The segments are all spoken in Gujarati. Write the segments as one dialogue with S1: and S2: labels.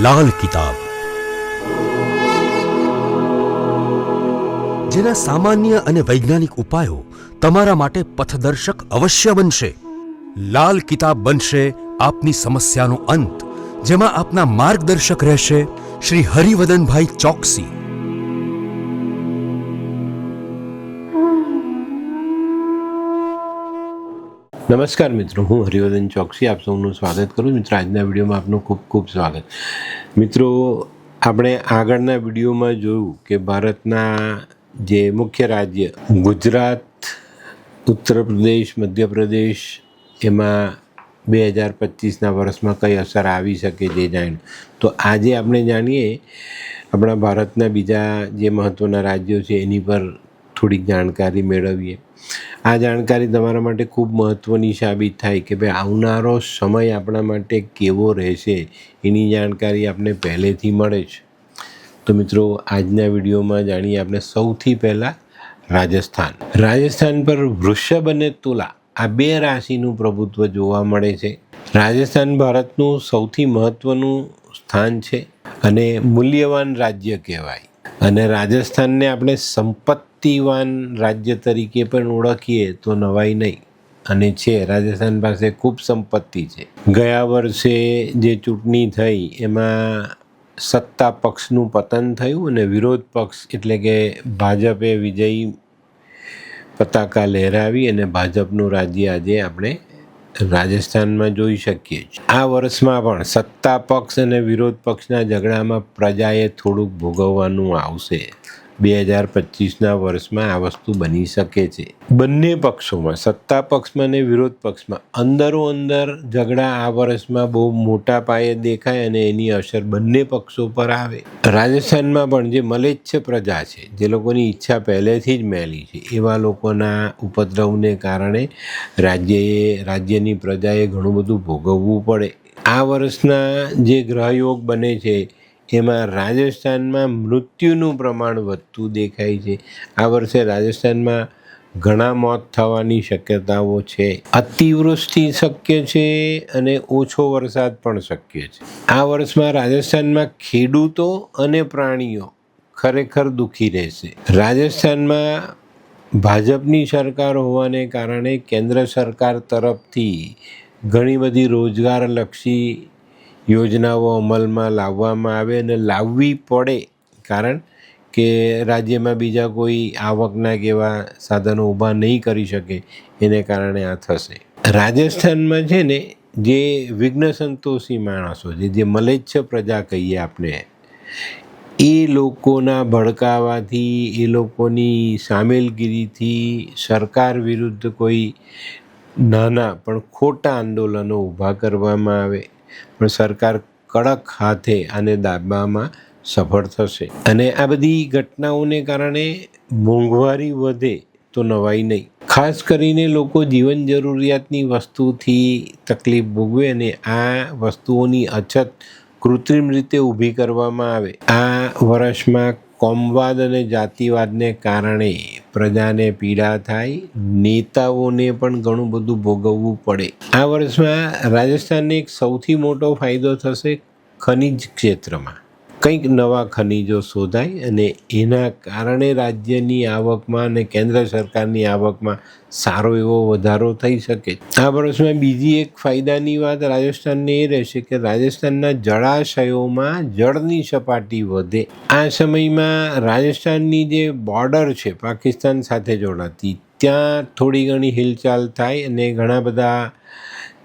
S1: લાલ કિતાબ, જેના સામાન્ય અને વૈજ્ઞાનિક ઉપાયો તમારા માટે પથદર્શક અવશ્ય બનશે. લાલ કિતાબ બનશે આપની સમસ્યાનો અંત, જેમાં આપના માર્ગદર્શક રહેશે શ્રી હરિવદનભાઈ ચોકસી.
S2: નમસ્કાર મિત્રો, હું હરિવર્ધન ચોકસી આપ સૌનું સ્વાગત કરું. મિત્રો, આજના વિડીયોમાં આપનું ખૂબ ખૂબ સ્વાગત. મિત્રો, આપણે આગળના વિડીયોમાં જોયું કે ભારતના જે મુખ્ય રાજ્ય ગુજરાત, ઉત્તર પ્રદેશ, મધ્યપ્રદેશ, એમાં 2025ના વર્ષમાં કઈ અસર આવી શકે તે જાણ્યું. તો આજે આપણે જાણીએ આપણા ભારતના બીજા જે મહત્ત્વના રાજ્યો છે એની પર થોડીક જાણકારી મેળવીએ. આ જાણકારી તમારા માટે ખૂબ મહત્ત્વની સાબિત થાય કે ભાઈ આવનારો સમય આપણા માટે કેવો રહેશે એની જાણકારી આપણે પહેલેથી મળે છે. તો મિત્રો, આજના વિડીયોમાં જાણીએ આપણે સૌથી પહેલાં રાજસ્થાન પર વૃષભ અને તુલા આ બે રાશિનું પ્રભુત્વ જોવા મળે છે. રાજસ્થાન ભારતનું સૌથી મહત્ત્વનું સ્થાન છે અને મૂલ્યવાન રાજ્ય કહેવાય. અને રાજસ્થાનને આપણે સંપત્તિવાન રાજ્ય તરીકે પણ ઓળખીએ તો નવાઈ નહીં. અને છે, રાજસ્થાન પાસે ખૂબ સંપત્તિ છે. ગયા વર્ષે જે ચૂંટણી થઈ એમાં સત્તા પક્ષનું પતન થયું અને વિરોધ પક્ષ એટલે કે ભાજપે વિજયી પતાકા લહેરાવી અને ભાજપનું રાજ્ય આજે આપણે રાજસ્થાનમાં જોઈ શકીએ છીએ. આ વર્ષમાં પણ સત્તા પક્ષ અને વિરોધ પક્ષના ઝઘડામાં પ્રજાએ થોડુંક ભોગવવાનું આવશે. 2025ના વર્ષમાં આ વસ્તુ બની શકે છે. બંને પક્ષોમાં, સત્તા પક્ષમાં અને વિરોધ પક્ષમાં અંદરો-અંદર ઝઘડા આ વર્ષમાં બહુ મોટા પાયે દેખાય અને એની અસર બંને પક્ષો પર આવે. રાજસ્થાનમાં પણ જે મલેચ્છ પ્રજા છે, જે લોકોની ઈચ્છા પહેલેથી જ મેલી છે, એવા લોકોના ઉપદ્રવને કારણે રાજ્યની પ્રજાએ ઘણું બધું ભોગવવું પડે. આ વર્ષના જે ગ્રહયોગ બને છે એમાં રાજસ્થાનમાં મૃત્યુનું પ્રમાણ વધતું દેખાય છે. આ વર્ષે રાજસ્થાનમાં ઘણા મોત થવાની શક્યતાઓ છે. અતિવૃષ્ટિ શક્ય છે અને ઓછો વરસાદ પણ શક્ય છે. આ વર્ષમાં રાજસ્થાનમાં ખેડૂતો અને પ્રાણીઓ ખરેખર દુઃખી રહેશે. રાજસ્થાનમાં ભાજપની સરકાર હોવાને કારણે કેન્દ્ર સરકાર તરફથી ઘણી બધી રોજગારલક્ષી યોજનાઓ અમલમાં લાવવામાં આવે અને લાવવી પડે, કારણ કે રાજ્યમાં બીજા કોઈ આવકના કેવા સાધનો ઊભા નહીં કરી શકે, એને કારણે આ થશે. રાજસ્થાનમાં છે ને, જે વિઘ્ન સંતોષી માણસો છે, જે મલેચ્છ પ્રજા કહીએ આપણે, એ લોકોના ભડકાવાથી, એ લોકોની સામેલગીરીથી સરકાર વિરુદ્ધ કોઈ નાના પણ ખોટા આંદોલનો ઊભા કરવામાં આવે, પણ સરકાર કડક હાથે આને દાબવામાં સફળ થશે. અને આ બધી ઘટનાઓને કારણે મોંઘવારી વધે તો નવાઈ નહીં. ખાસ કરીને લોકો જીવન જરૂરિયાતની વસ્તુથી તકલીફ ભોગવે અને આ વસ્તુઓની અછત કૃત્રિમ રીતે ઊભી કરવામાં આવે. આ વર્ષમાં કોમવાદ અને જાતિવાદને કારણે પ્રજાને પીડા થાય, નેતાઓને પણ ઘણું બધું ભોગવવું પડે. આ વર્ષમાં રાજસ્થાનને એક સૌથી મોટો ફાયદો થશે ખનિજ ક્ષેત્રમાં. કંઈક નવા ખનિજો શોધાય અને એના કારણે રાજ્યની આવકમાં અને કેન્દ્ર સરકારની આવકમાં સારો એવો વધારો થઈ શકે. આ વર્ષમાં બીજી એક ફાયદાની વાત રાજસ્થાનને એ રહેશે કે રાજસ્થાનના જળાશયોમાં જળની સપાટી વધે. આ સમયમાં રાજસ્થાનની જે બોર્ડર છે પાકિસ્તાન સાથે જોડાતી, ત્યાં થોડી ઘણી હિલચાલ થાય અને ઘણા બધા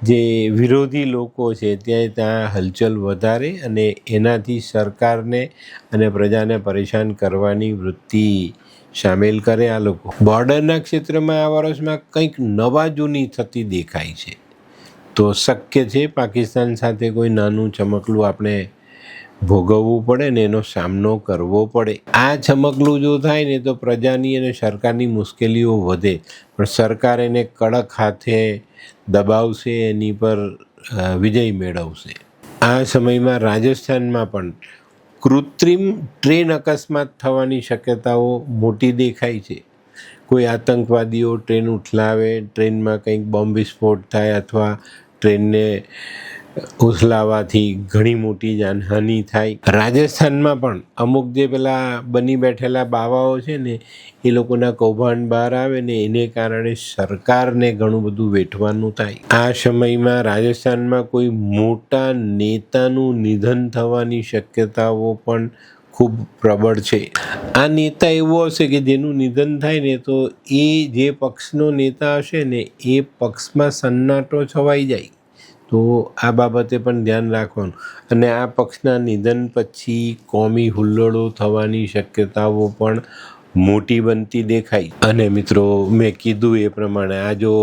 S2: જે વિરોધી લોકો છે ત્યાં હલચલ વધારે અને એનાથી સરકારને અને પ્રજાને પરેશાન કરવાની વૃત્તિ સામેલ કરે આ લોકો. બોર્ડરના ક્ષેત્રમાં આ વર્ષમાં કંઈક નવા જૂની થતી દેખાય છે. તો શક્ય છે પાકિસ્તાન સાથે કોઈ નાનું ચમકલું આપણે ભોગવવું પડે ને એનો સામનો કરવો પડે. આ ચમકલું જો થાય ને તો પ્રજાની અને સરકારની મુશ્કેલીઓ વધે, પણ સરકાર એને કડક હાથે દબાવશે, એની પર વિજય મેળવશે. આ સમયમાં રાજસ્થાનમાં પણ કૃત્રિમ ટ્રેન અકસ્માત થવાની શક્યતાઓ મોટી દેખાય છે. કોઈ આતંકવાદીઓ ટ્રેન ઉઠલાવે, ટ્રેનમાં કંઈક બોમ્બ વિસ્ફોટ થાય અથવા ટ્રેનને ઉથલાવાથી ઘણી મોટી જાનહાનિ થાય. રાજસ્થાનમાં પણ અમુક જે પેલા બની બેઠેલા બાવાઓ છે ને એ લોકોના કૌભાંડ બહાર આવે ને એને કારણે સરકારને ઘણું બધું વેઠવાનું થાય. આ સમયમાં રાજસ્થાનમાં કોઈ મોટા નેતાનું નિધન થવાની શક્યતાઓ પણ ખૂબ પ્રબળ છે. આ નેતા એવો હશે કે જેનું નિધન થાય ને તો એ જે પક્ષનો નેતા હશે ને એ પક્ષમાં સન્નાટો છવાઈ જાય. તો આ બાબતે પણ ધ્યાન રાખવાનું. અને આ પક્ષના નિધન પછી કોમી હુલ્લડો થવાની શક્યતાઓ પણ મોટી બનતી દેખાય. અને મિત્રો, મેં કીધું એ પ્રમાણે આ જો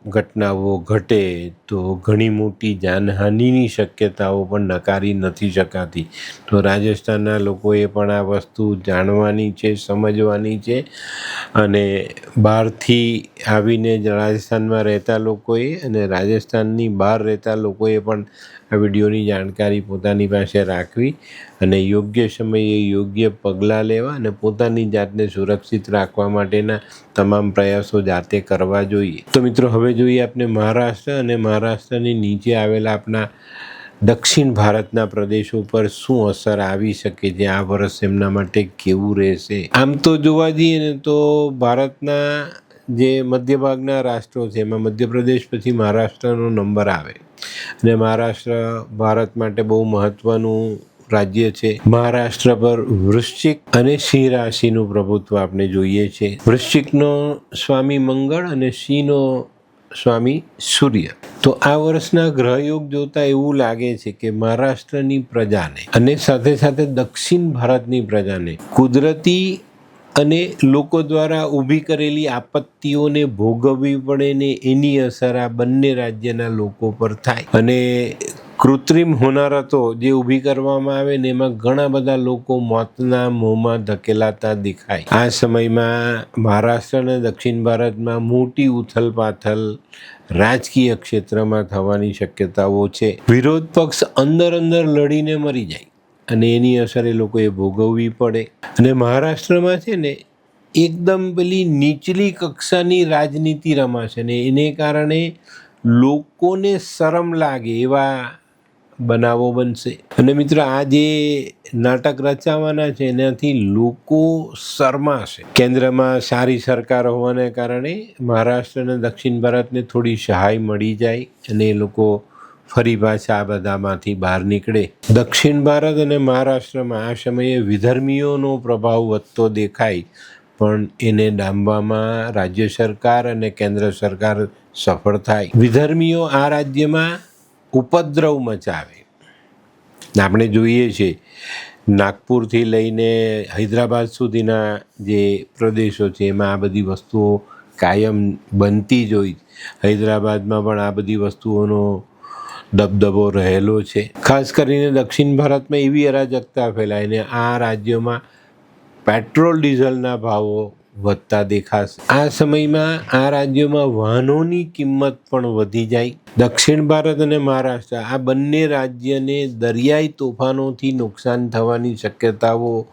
S2: ઘટનાઓ ઘટે તો ઘણી મોટી જાનહાનિની શક્યતાઓ પણ નકારી નથી શકાતી. તો રાજસ્થાનના લોકોએ પણ આ વસ્તુ જાણવાની છે, સમજવાની છે. અને બહારથી આવીને રાજસ્થાનમાં રહેતા લોકોએ અને રાજસ્થાનની બહાર રહેતા લોકોએ પણ આ વિડીયોની જાણકારી પોતાની પાસે રાખવી અને યોગ્ય સમયે યોગ્ય પગલાં લેવા અને પોતાની જાતને સુરક્ષિત રાખવા માટેના તમામ પ્રયાસો જાતે કરવા જોઈએ. તો મિત્રો, હવે જોઈએ આપણે મહારાષ્ટ્ર અને મહારાષ્ટ્રની નીચે આવેલા આપણા દક્ષિણ ભારતના પ્રદેશો પર શું અસર આવી શકે છે. આ વર્ષ એમના માટે કેવું રહેશે? આમ તો જોવા જઈએ ને તો ભારતના જે મધ્ય ભાગના રાષ્ટ્રો છે એમાં મધ્યપ્રદેશ પછી મહારાષ્ટ્રનો નંબર આવે. અને મહારાષ્ટ્ર ભારત માટે બહુ મહત્વનું રાજ્ય છે. મહારાષ્ટ્ર પર વૃશ્ચિક અને સિંહ રાશિનું પ્રભુત્વ આપણે જોઈએ છે. વૃશ્ચિકનો સ્વામી મંગળ અને સિંહનો સ્વામી સૂર્ય. તો આ વર્ષના ગ્રહયોગ જોતા એવું લાગે છે કે મહારાષ્ટ્રની પ્રજાને અને સાથે સાથે દક્ષિણ ભારતની પ્રજાને કુદરતી અને લોકો દ્વારા ઊભી કરેલી આપત્તિઓને ભોગવવી પડે ને એની અસર આ બંને રાજ્યના લોકો પર થાય. અને કૃત્રિમ હોનારતો જે ઊભી કરવામાં આવે ને એમાં ઘણા બધા લોકો મોતના મોંમાં ધકેલાતા દેખાય. આ સમયમાં મહારાષ્ટ્ર અને દક્ષિણ ભારતમાં મોટી ઉથલપાથલ રાજકીય ક્ષેત્રમાં થવાની શક્યતાઓ છે. વિરોધ પક્ષ અંદર લડીને મરી જાય અને એની અસર એ લોકોએ ભોગવવી પડે. અને મહારાષ્ટ્રમાં છે ને એકદમ પેલી નીચલી કક્ષાની રાજનીતિ રમાશે ને એને કારણે લોકોને શરમ લાગે એવા બનાવો બનશે. અને મિત્રો, આ જે નાટક રચાવાના છે એનાથી લોકો શરમાશે. કેન્દ્રમાં સારી સરકાર હોવાને કારણે મહારાષ્ટ્ર અને દક્ષિણ ભારતને થોડી સહાય મળી જાય અને એ લોકો ફરી પાછા આ બધામાંથી બહાર નીકળે. દક્ષિણ ભારત અને મહારાષ્ટ્રમાં આ સમયે વિધર્મીઓનો પ્રભાવ વધતો દેખાય, પણ એને ડામવામાં રાજ્ય સરકાર અને કેન્દ્ર સરકાર સફળ થાય. વિધર્મીઓ આ રાજ્યમાં ઉપદ્રવ મચાવે. આપણે જોઈએ છીએ નાગપુરથી લઈને હૈદરાબાદ સુધીના જે પ્રદેશો છે એમાં આ બધી વસ્તુઓ કાયમ બનતી જ હોય. હૈદરાબાદમાં પણ આ બધી વસ્તુઓનો દબદબો રહેલો છે. ખાસ કરીને દક્ષિણ ભારતમાં એવી અરાજકતા ફેલાય ને આ રાજ્યોમાં પેટ્રોલ ડીઝલના ભાવો વધતા દેખાશે. આ સમયમાં આ રાજ્યોમાં વાહનોની કિંમત પણ વધી જાય. દક્ષિણ ભારત અને મહારાષ્ટ્ર આ બંને રાજ્યને દરિયાઈ તોફાનોથી નુકસાન થવાની શક્યતાઓ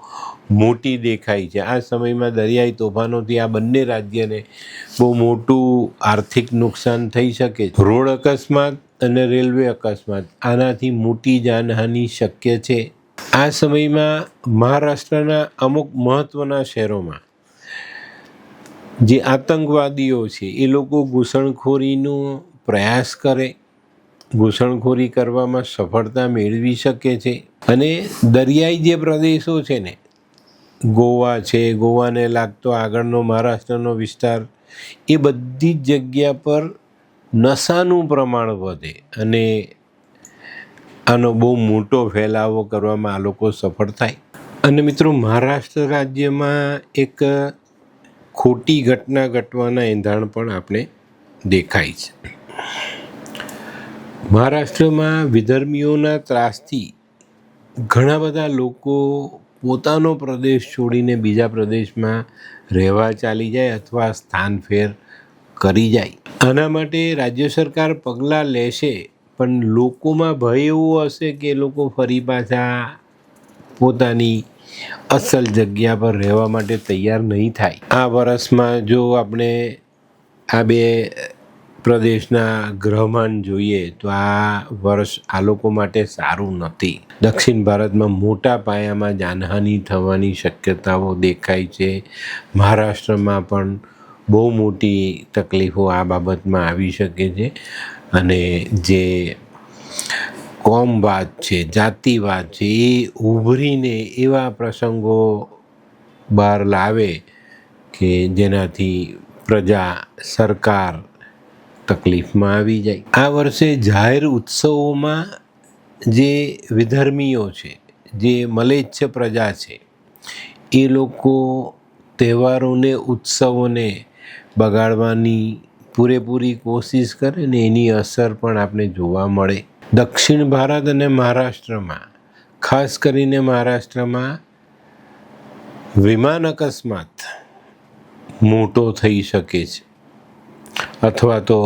S2: મોટી દેખાય છે. આ સમયમાં દરિયાઈ તોફાનોથી આ બંને રાજ્યને બહુ મોટું આર્થિક નુકસાન થઈ શકે. રોડ અકસ્માત અને રેલવે અકસ્માત આનાથી મોટી જાનહાનિ શક્ય છે. આ સમયમાં મહારાષ્ટ્રના અમુક મહત્ત્વના શહેરોમાં જે આતંકવાદીઓ છે એ લોકો ઘૂસણખોરીનો પ્રયાસ કરે, ઘૂસણખોરી કરવામાં સફળતા મેળવી શકે છે. અને દરિયાઈ જે પ્રદેશો છે ને, ગોવા છે, ગોવાને લાગતો આગળનો મહારાષ્ટ્રનો વિસ્તાર, એ બધી જ જગ્યા પર નશાનું પ્રમાણ વધે અને આનો બહુ મોટો ફેલાવો કરવામાં આ લોકો સફળ થાય. અને મિત્રો, મહારાષ્ટ્ર રાજ્યમાં એક ખોટી ઘટના ઘટવાના એંધાણ પણ આપણે દેખાય છે. મહારાષ્ટ્રમાં વિધર્મીઓના ત્રાસથી ઘણા બધા લોકો પોતાનો પ્રદેશ છોડીને બીજા પ્રદેશમાં રહેવા ચાલી જાય અથવા સ્થાન ફેર કરી જાય. આના માટે રાજ્ય સરકાર પગલાં લેશે, પણ લોકોમાં ભય એવો હશે કે લોકો ફરી પાછા પોતાની અસલ જગ્યા પર રહેવા માટે તૈયાર નહીં થાય. આ વર્ષમાં જો આપણે આ બે પ્રદેશના ગ્રહમાન જોઈએ તો આ વર્ષ આ લોકો માટે સારું નથી. દક્ષિણ ભારતમાં મોટા પાયામાં જાનહાનિ થવાની શક્યતાઓ દેખાય છે. મહારાષ્ટ્રમાં પણ બહુ મોટી તકલીફો આ બાબતમાં આવી શકે છે. અને જે કોમવાદ છે, જાતિવાદ છે, એ ઉભરીને એવા પ્રસંગો બહાર લાવે કે જેનાથી પ્રજા, સરકાર તકલીફમાં આવી જાય. આ વર્ષે જાહેર ઉત્સવોમાં જે વિધર્મીઓ છે, જે મલેચ્છ પ્રજા છે, એ લોકો તહેવારોને, ઉત્સવોને બગાડવાની પૂરેપૂરી કોશિશ કરે ને એની અસર પણ આપણે જોવા મળે. દક્ષિણ ભારત અને મહારાષ્ટ્રમાં, ખાસ કરીને મહારાષ્ટ્રમાં વિમાન અકસ્માત મોટો થઈ શકે છે અથવા તો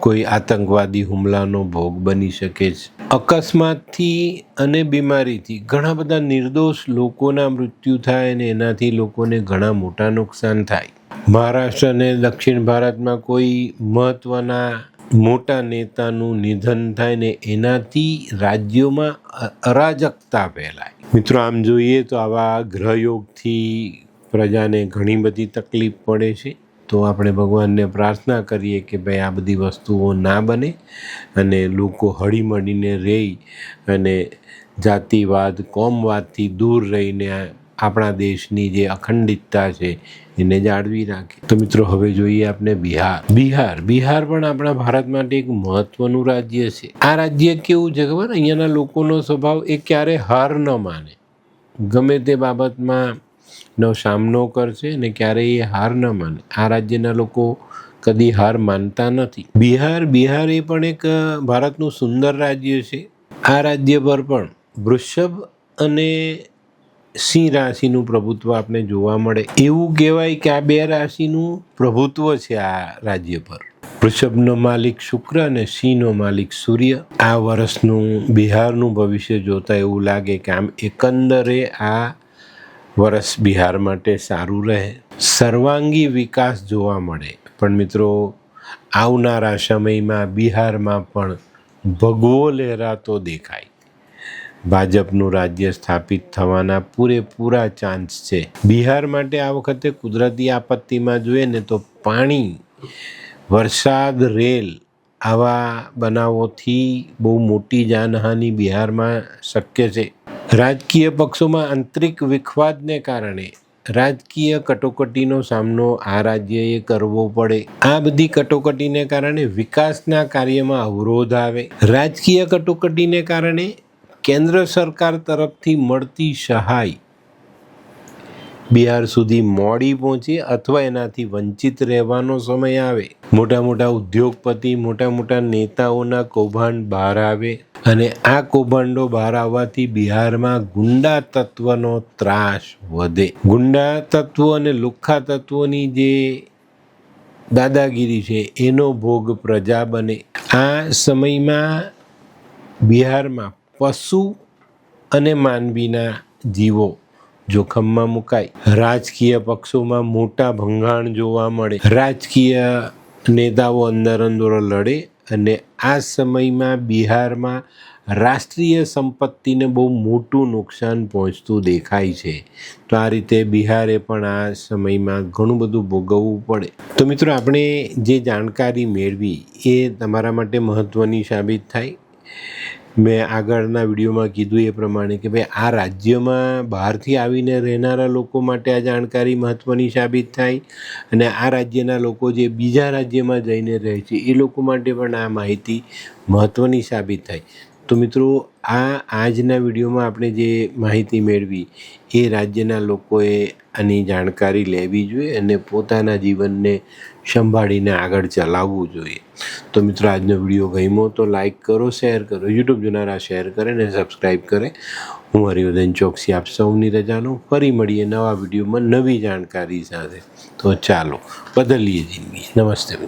S2: કોઈ આતંકવાદી હુમલાનો ભોગ બની શકે છે. અકસ્માતથી અને બીમારીથી ઘણા બધા નિર્દોષ લોકોના મૃત્યુ થાય અને એનાથી લોકોને ઘણા મોટા નુકસાન થાય. મહારાષ્ટ્ર અને દક્ષિણ ભારતમાં કોઈ મહત્ત્વના મોટા નેતાનું નિધન થાય ને એનાથી રાજ્યોમાં અરાજકતા ફેલાય. મિત્રો, આમ જોઈએ તો આવા ગ્રહયોગથી પ્રજાને ઘણી બધી તકલીફ પડે છે. તો આપણે ભગવાનને પ્રાર્થના કરીએ કે ભાઈ આ બધી વસ્તુઓ ના બને અને લોકો હળીમળીને રહી અને જાતિવાદ, કોમવાદથી દૂર રહીને આપણા દેશની જે અખંડિતતા છે એને જાળવી રાખે. તો મિત્રો, હવે જોઈએ આપણે બિહાર પણ આપણા ભારત માટે એક મહત્વનું રાજ્ય છે. આ રાજ્ય કેવું છે ખબર? અહીંયાના લોકોનો સ્વભાવ એ ક્યારે હાર ન માને, ગમે તે બાબતમાં નો સામનો કરશે અને ક્યારેય એ હાર ન માને. આ રાજ્યના લોકો કદી હાર માનતા નથી. બિહાર એ પણ એક ભારતનું સુંદર રાજ્ય છે. આ રાજ્ય પર પણ વૃષભ અને સિંહ રાશિનું પ્રભુત્વ આપણે જોવા મળે. એવું કહેવાય કે આ બે રાશિનું પ્રભુત્વ છે આ રાજ્ય પર. વૃષભનો માલિક શુક્ર અને સિંહનો માલિક સૂર્ય. આ વર્ષનું બિહારનું ભવિષ્ય જોતા એવું લાગે કે આમ એકંદરે આ વર્ષ બિહાર માટે સારું રહે. સર્વાંગી વિકાસ જોવા મળે. પણ મિત્રો, આવનારા સમયમાં બિહારમાં પણ ભગવો લહેરાતો દેખાય. ભાજપનું રાજ્ય સ્થાપિત થવાના પૂરેપૂરા ચાન્સ છે. બિહાર માટે આ વખતે કુદરતી આપત્તિમાં જોઈએ ને તો પાણી, વરસાદ, રેલ આવા બનાવોથી બહુ મોટી જાનહાનિ બિહારમાં શક્ય છે. રાજકીય પક્ષોમાં આંતરિક વિખવાદને કારણે રાજકીય કટોકટીનો સામનો આ રાજ્યએ કરવો પડે. આ બધી કટોકટીને કારણે વિકાસના કાર્યમાં અવરોધ આવે. રાજકીય કટોકટીને કારણે કેન્દ્ર સરકાર તરફથી મળતી સહાય બિહાર સુધી મોડી પહોંચે અથવા એનાથી વંચિત રહેવાનો સમય આવે. મોટા મોટા ઉદ્યોગપતિ, મોટા મોટા નેતાઓના કૌભાંડ બહાર આવે અને આ કૌભાંડો બહાર આવવાથી બિહારમાં ગુંડા તત્વનો ત્રાસ વધે. ગુંડા તત્વો અને લુખ્ખા તત્વોની જે દાદાગીરી છે એનો ભોગ પ્રજા બને. આ સમયમાં બિહારમાં પશુ અને માનવીના જીવો જોખમમાં મુકાય. રાજકીય પક્ષોમાં મોટા ભંગાણ જોવા મળે. રાજકીય નેતાઓ અંદરો લડે અને આ સમયમાં બિહારમાં રાષ્ટ્રીય સંપત્તિને બહુ મોટું નુકસાન પહોંચતું દેખાય છે. તો આ રીતે બિહારે પણ આ સમયમાં ઘણું બધું ભોગવવું પડે. તો મિત્રો, આપણે જે જાણકારી મેળવી એ તમારા માટે મહત્ત્વની સાબિત થાય. મેં આગળના વિડીયોમાં કીધું એ પ્રમાણે કે ભાઈ આ રાજ્યમાં બહારથી આવીને રહેનારા લોકો માટે આ જાણકારી મહત્ત્વની સાબિત થાય અને આ રાજ્યના લોકો જે બીજા રાજ્યમાં જઈને રહે છે એ લોકો માટે પણ આ માહિતી મહત્ત્વની સાબિત થાય. તો મિત્રો, આજના વિડીયોમાં આપણે જે માહિતી મેળવી એ રાજ્યના લોકોએ આની જાણકારી લેવી જોઈએ અને પોતાના જીવનને સંભાળીને આગળ ચલાવવું જોઈએ. તો મિત્રો, આજનો વિડીયો ગમ્યો તો લાઈક કરો, શેર કરો. યુટ્યુબ જોનારા શેર કરે ને સબસ્ક્રાઈબ કરે. હું હરિવર્ધન ચોકસી આપ સૌની રજા લઉં. ફરી મળીએ નવા વિડીયોમાં નવી જાણકારી સાથે. તો ચાલો બદલીએ જિંદગી. નમસ્તે.